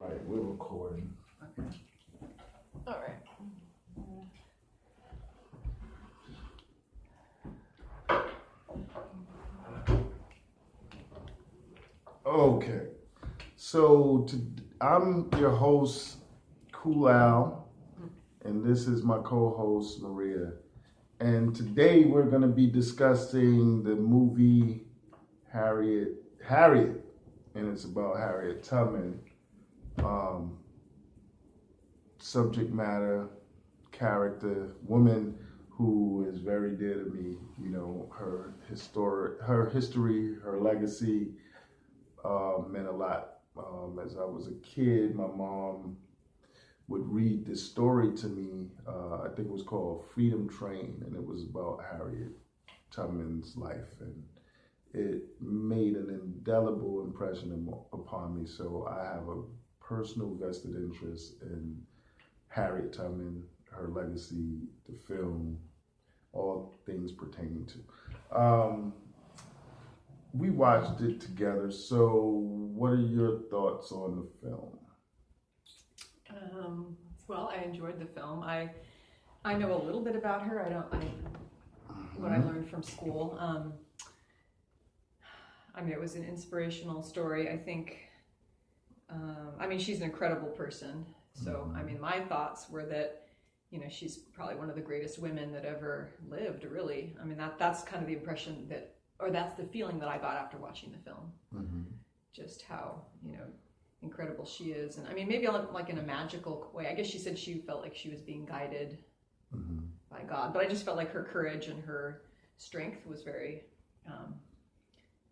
All right, we're recording. Okay. All right. Okay, so I'm your host, Cool Al, and this is my co-host, Maria. And today we're going to be discussing the movie Harriet, and it's about Harriet Tubman. Subject matter, character, woman who is very dear to me. You know, her history, her legacy meant a lot. As I was a kid, my mom would read this story to me. I think it was called Freedom Train, and it was about Harriet Tubman's life, and it made an indelible impression upon me. So I have a personal vested interest in Harriet Tubman, her legacy, the film, all things pertaining to. We watched it together. So, what are your thoughts on the film? Well, I enjoyed the film. I know a little bit about her. What I learned from school. It was an inspirational story. I think. She's an incredible person. So, my thoughts were that, she's probably one of the greatest women that ever lived, really. That's kind of the impression that's the feeling that I got after watching the film. Mm-hmm. Just how, incredible she is. And maybe like in a magical way. I guess she said she felt like she was being guided by God. But I just felt like her courage and her strength was very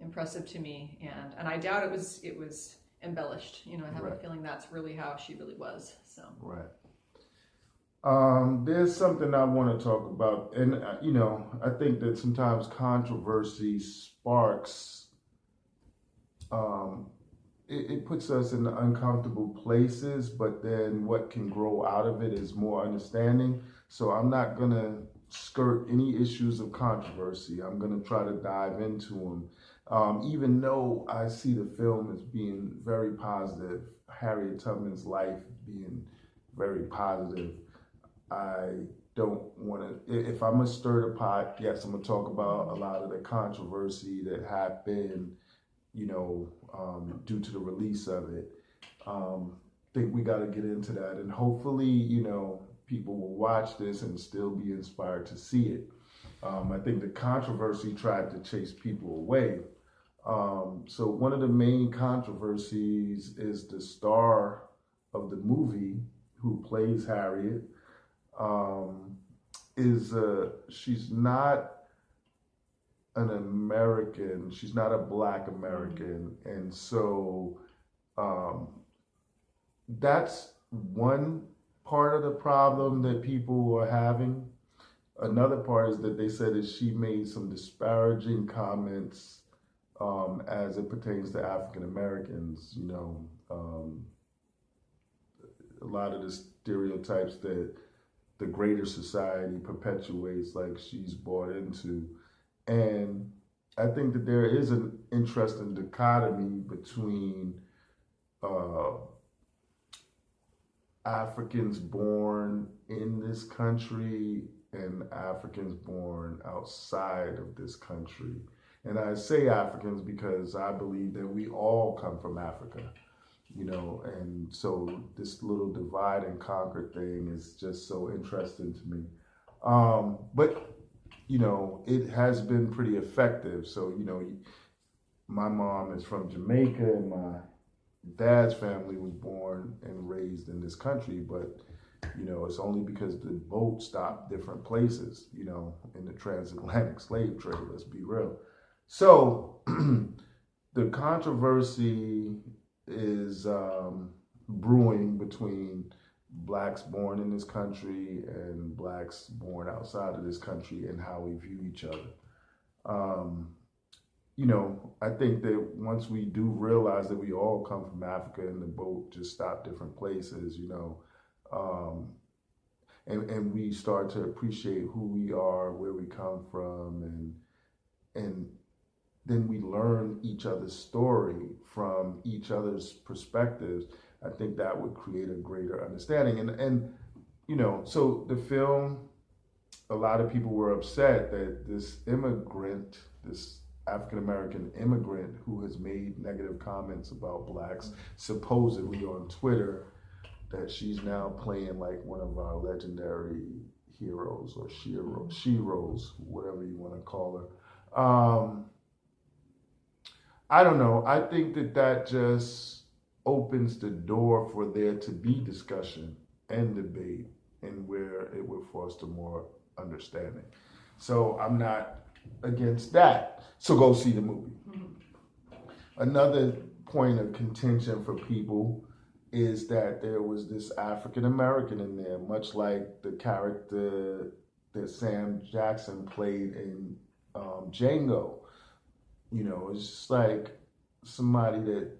impressive to me. And I doubt it was embellished. I have a feeling that's really how she really was. So right. There's something I want to talk about, and I think that sometimes controversy sparks. It puts us in uncomfortable places, but then what can grow out of it is more understanding. So I'm not gonna skirt any issues of controversy. I'm gonna try to dive into them. Even though I see the film as being very positive, Harriet Tubman's life being very positive, I don't want to, if I'm going to stir the pot, yes, I'm going to talk about a lot of the controversy that happened, due to the release of it. Think we got to get into that. And hopefully, people will watch this and still be inspired to see it. I think the controversy tried to chase people away. So one of the main controversies is the star of the movie who plays Harriet. She's not an American. She's not a Black American, and so that's one part of the problem that people are having. Another part is that they said that she made some disparaging comments as it pertains to African Americans. A lot of the stereotypes that the greater society perpetuates, like she's bought into. And I think that there is an interesting dichotomy between Africans born in this country and Africans born outside of this country. And I say Africans because I believe that we all come from Africa. And so this little divide and conquer thing is just so interesting to me. But it has been pretty effective. So, my mom is from Jamaica and my dad's family was born and raised in this country, but, it's only because the boat stopped different places, in the transatlantic slave trade, let's be real. So the controversy is brewing between Blacks born in this country and Blacks born outside of this country and how we view each other. I think that once we do realize that we all come from Africa and the boat just stopped different places, and we start to appreciate who we are, where we come from, and then we learn each other's story from each other's perspectives. I think that would create a greater understanding. And so the film, a lot of people were upset that this immigrant, this African American immigrant who has made negative comments about blacks, supposedly on Twitter, that she's now playing like one of our legendary heroes or sheroes, whatever you want to call her. I don't know. I think that just opens the door for there to be discussion and debate, and where it would foster more understanding. So I'm not against that. So go see the movie. Another point of contention for people is that there was this African American in there, much like the character that Sam Jackson played in Django. It's just like somebody that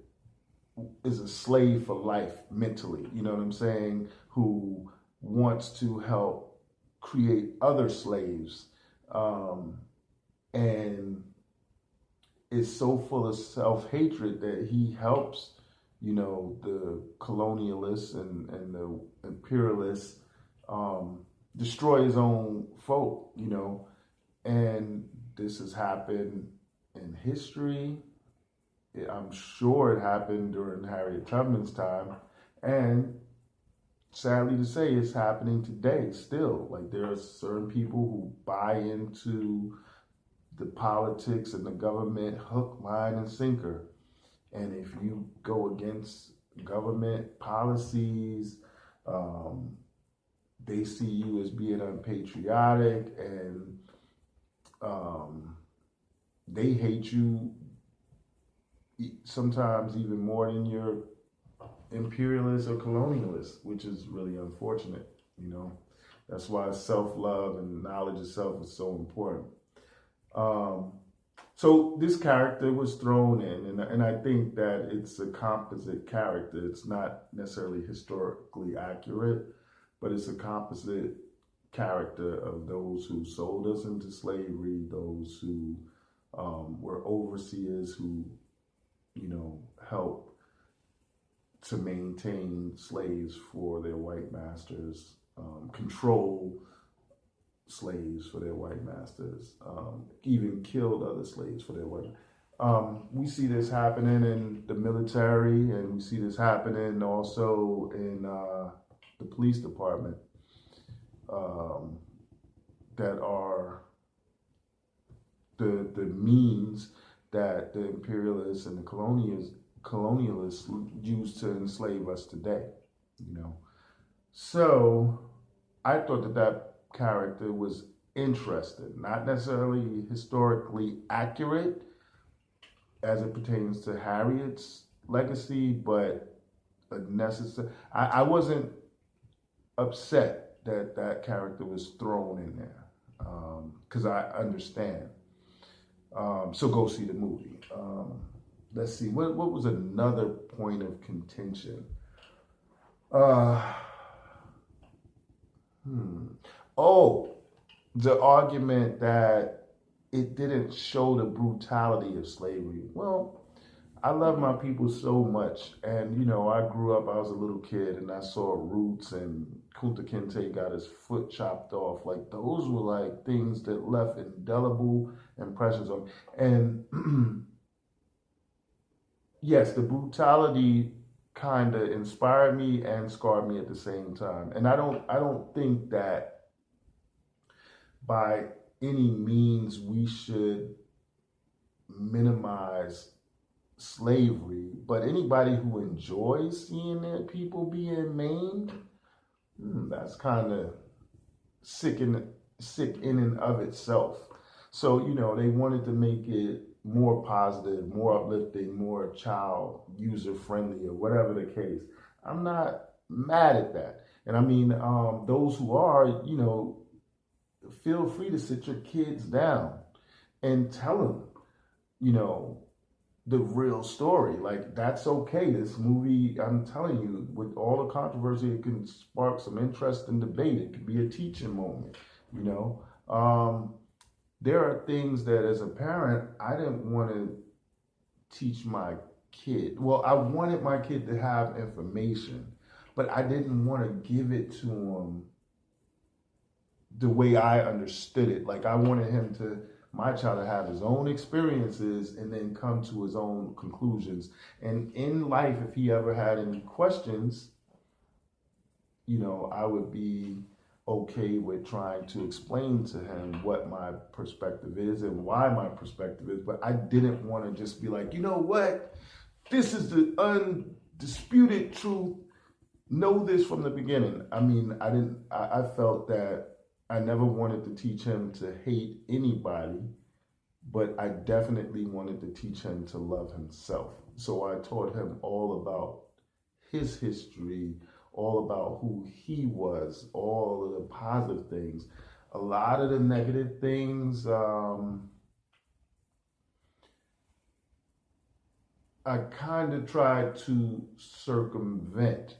is a slave for life mentally, you know what I'm saying, who wants to help create other slaves, and is so full of self-hatred that he helps, the colonialists and the imperialists destroy his own folk, and this has happened in history. I'm sure it happened during Harriet Tubman's time, and sadly to say, it's happening today still. Like, there are certain people who buy into the politics and the government hook, line, and sinker. And if you go against government policies, they see you as being unpatriotic, and they hate you sometimes even more than your imperialists or colonialists, which is really unfortunate. That's why self-love and knowledge of self is so important. So this character was thrown in, and I think that it's a composite character. It's not necessarily historically accurate, but it's a composite character of those who sold us into slavery, those who were overseers who, help to maintain slaves for their white masters, control slaves for their white masters, even killed other slaves for their white. We see this happening in the military, and we see this happening also in the police department, that are the means that the imperialists and the colonialists use to enslave us today. So I thought that character was interesting, not necessarily historically accurate as it pertains to Harriet's legacy, but a necessary. I wasn't upset that character was thrown in there, because I understand. So go see the movie. Let's see, what was another point of contention? Oh, the argument that it didn't show the brutality of slavery. Well, I love my people so much, and I grew up. I was a little kid, and I saw Roots, and Kunta Kinte got his foot chopped off. Like, those were like things that left indelible impressions on me. And yes, the brutality kind of inspired me and scarred me at the same time. And I don't think that by any means we should minimize slavery, but anybody who enjoys seeing their people being maimed, that's kind of sick in and of itself. So they wanted to make it more positive, more uplifting, more child user friendly, or whatever the case. I'm not mad at that, and I mean, those who are, feel free to sit your kids down and tell them, the real story. Like, that's okay. This movie, I'm telling you, with all the controversy, it can spark some interest and debate. It could be a teaching moment, There are things that, as a parent, I didn't want to teach my kid. Well, I wanted my kid to have information, but I didn't want to give it to him the way I understood it. Like I wanted my child to have his own experiences and then come to his own conclusions. And in life, if he ever had any questions, I would be okay with trying to explain to him what my perspective is and why my perspective is. But I didn't want to just be like, you know what? This is the undisputed truth. Know this from the beginning. I mean, I felt that I never wanted to teach him to hate anybody, but I definitely wanted to teach him to love himself. So I taught him all about his history, all about who he was, all of the positive things. A lot of the negative things, I kind of tried to circumvent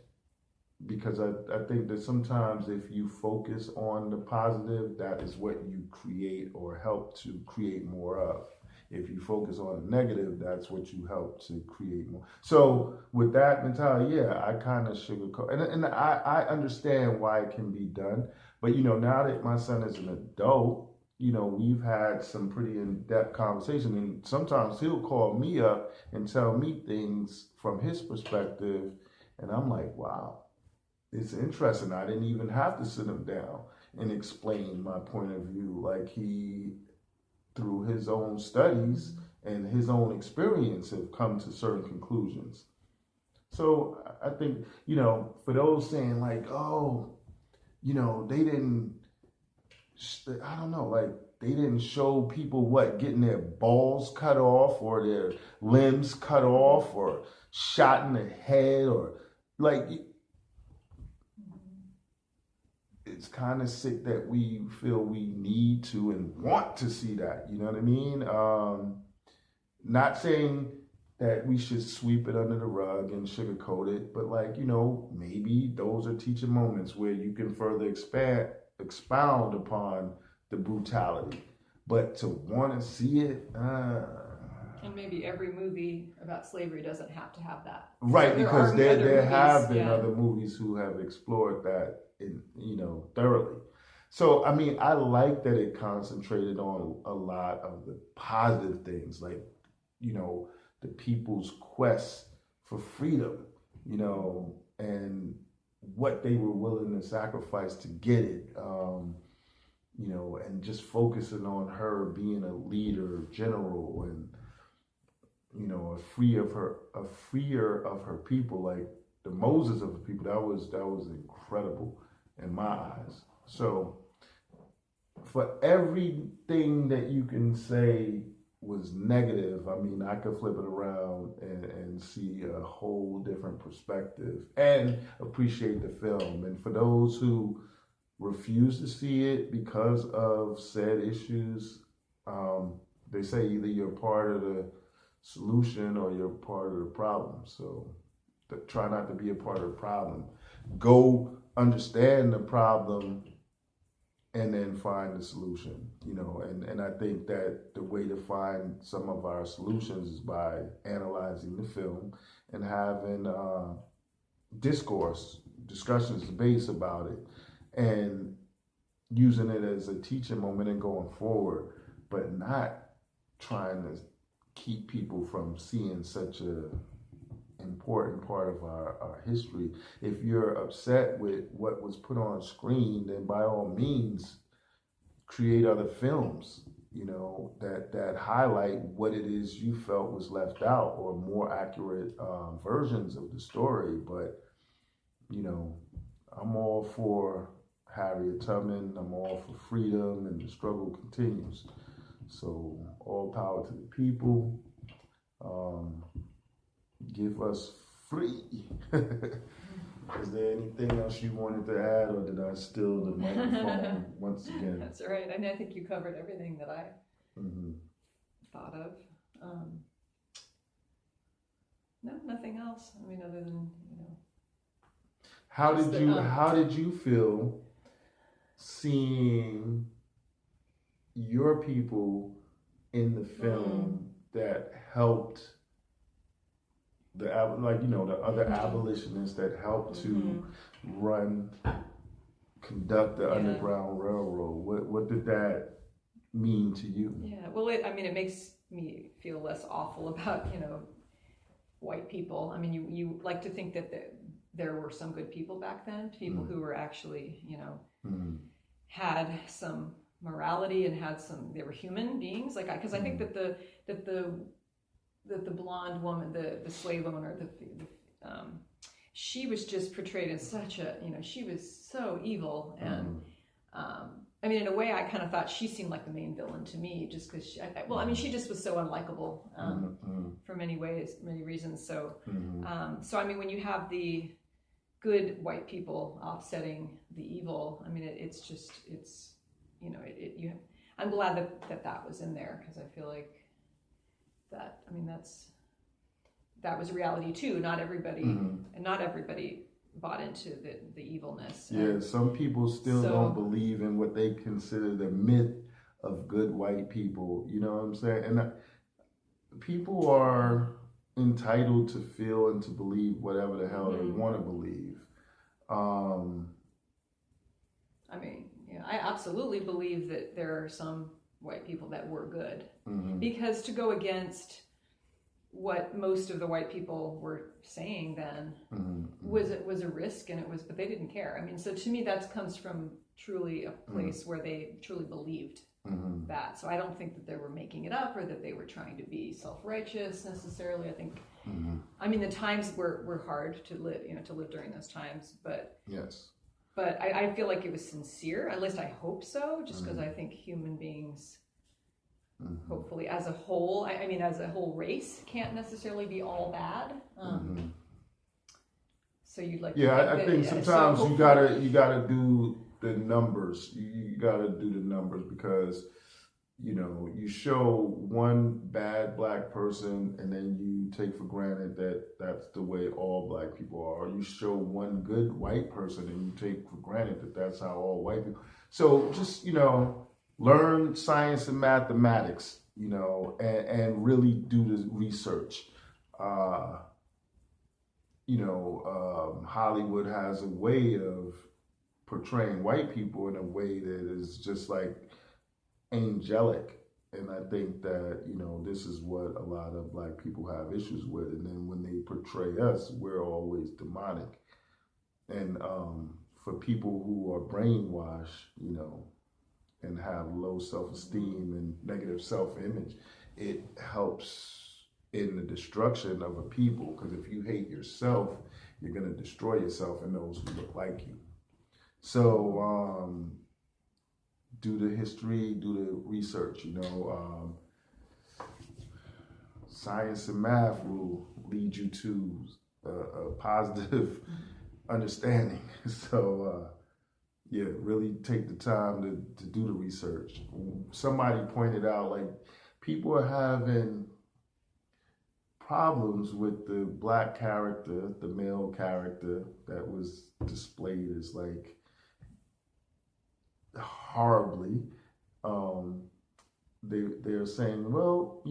because I think that sometimes if you focus on the positive, that is what you create or help to create more of. If you focus on the negative, that's what you help to create more. So with that mentality, yeah, I kind of sugarcoat, and I understand why it can be done. But now that my son is an adult, we've had some pretty in-depth conversation, and sometimes he'll call me up and tell me things from his perspective, and I'm like, wow, it's interesting. I didn't even have to sit him down and explain my point of view. Like he, through his own studies and his own experience, have come to certain conclusions. So I think, for those saying like, oh, they didn't, I don't know, like they didn't show people getting their balls cut off or their limbs cut off or shot in the head or like, it's kind of sick that we feel we need to and want to see that. You know what I mean? Not saying that we should sweep it under the rug and sugarcoat it, but maybe those are teaching moments where you can further expound upon the brutality. But to want to see it, and maybe every movie about slavery doesn't have to have that. Right, because there have been other movies who have explored that thoroughly. So I mean, I like that it concentrated on a lot of the positive things, like the people's quest for freedom, and what they were willing to sacrifice to get it, and just focusing on her being a leader, general, and a freer of her people, like the Moses of the people. That was incredible in my eyes. So for everything that you can say was negative, I mean, I could flip it around and see a whole different perspective and appreciate the film. And for those who refuse to see it because of said issues, they say either you're part of the solution or you're part of the problem. So try not to be a part of the problem. Go understand the problem and then find the solution, and I think that the way to find some of our solutions is by analyzing the film and having discussions, debates about it, and using it as a teaching moment and going forward, but not trying to keep people from seeing such a important part of our history. If you're upset with what was put on screen, then by all means create other films, that highlight what it is you felt was left out or more accurate versions of the story. But I'm all for Harriet Tubman. I'm all for freedom, and the struggle continues. So all power to the people. Give us free. Is there anything else you wanted to add, or did I steal the microphone once again? That's all right. I think you covered everything that I thought of. No, nothing else. I mean, other than How did you feel seeing your people in the film that helped like the other abolitionists that helped to run, conduct the Underground Railroad. What did that mean to you? Yeah, well, it makes me feel less awful about white people. I mean, you like to think that there were some good people back then, people who were actually had some morality and they were human beings. Like, because I think that the blonde woman, the slave owner, she was just portrayed as such a, she was so evil. And I mean, in a way, I kind of thought she seemed like the main villain to me, just because she just was so unlikable for many reasons. So so I mean, when you have the good white people offsetting the evil, I mean, I'm glad that was in there, because I feel like that, I mean, that was reality too. Not everybody bought into the evilness. Yeah, some people still don't believe in what they consider the myth of good white people. You know what I'm saying? And people are entitled to feel and to believe whatever the hell they want to believe. I mean, I absolutely believe that there are some white people that were good, because to go against what most of the white people were saying then was a risk, but they didn't care. I mean, so to me, that comes from truly a place where they truly believed that. So I don't think that they were making it up, or that they were trying to be self-righteous necessarily. I think, I mean, the times were hard to live, to live during those times, but yes. But I feel like it was sincere. At least I hope so, just because I think human beings, hopefully, as a whole, I mean, as a whole race, can't necessarily be all bad. So you'd like, I think sometimes you gotta do the numbers. You gotta do the numbers, because you show one bad black person and then you take for granted that that's the way all black people are. Or you show one good white person and you take for granted that that's how all white people. So just learn science and mathematics, and really do the research. Hollywood has a way of portraying white people in a way that is just like angelic. And I think that, this is what a lot of black people have issues with. And then when they portray us, we're always demonic. And for people who are brainwashed, and have low self-esteem and negative self-image, it helps in the destruction of a people. Because if you hate yourself, you're going to destroy yourself and those who look like you. So do the history, do the research, science and math will lead you to a positive understanding. So really take the time to do the research. Somebody pointed out, like, people are having problems with the black character, the male character that was displayed as like horribly. They're saying, well,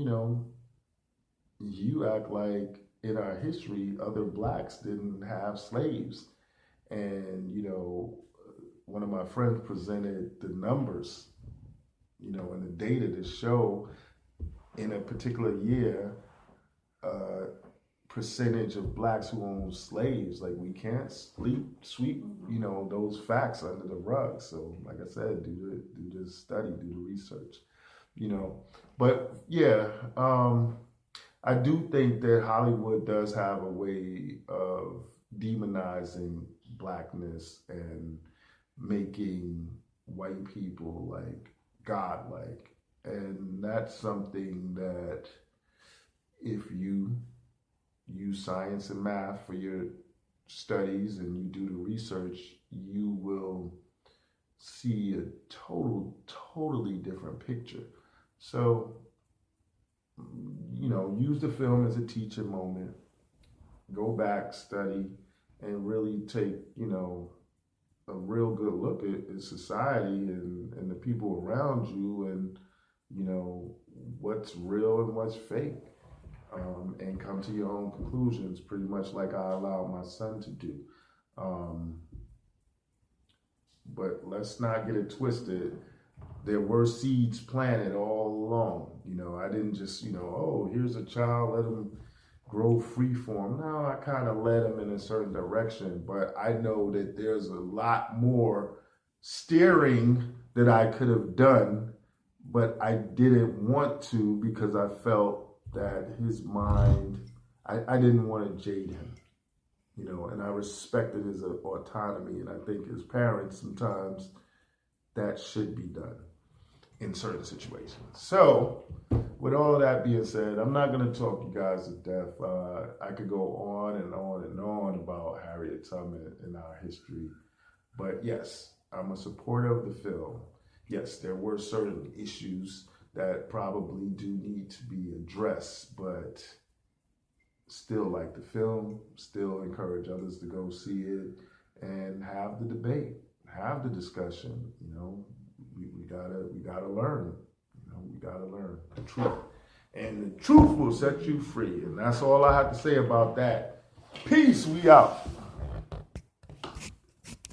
you act like in our history other blacks didn't have slaves. And one of my friends presented the numbers, and the data to show in a particular year percentage of blacks who own slaves. Like, we can't sweep those facts under the rug. So like I said, do the study, do the research, but I do think that Hollywood does have a way of demonizing blackness and making white people like godlike. And that's something that, if you use science and math for your studies and you do the research, you will see a totally different picture. So, use the film as a teaching moment. Go back, study, and really take, a real good look at society and the people around you, and, what's real and what's fake. and come to your own conclusions, pretty much like I allowed my son to do. But let's not get it twisted. There were seeds planted all along. I didn't just, oh, here's a child, let him grow free form. No, I kind of led him in a certain direction, but I know that there's a lot more steering that I could have done, but I didn't want to because I felt that his mind, I didn't want to jade him, and I respected his autonomy. And I think as parents, sometimes that should be done in certain situations. So, with all of that being said, I'm not going to talk you guys to death. I could go on and on and on about Harriet Tubman and our history. But yes, I'm a supporter of the film. Yes, there were certain issues that probably do need to be addressed, but still like the film, still encourage others to go see it and have the debate, have the discussion. We gotta learn. We gotta learn the truth, and the truth will set you free. And that's all I have to say about that. Peace. We out.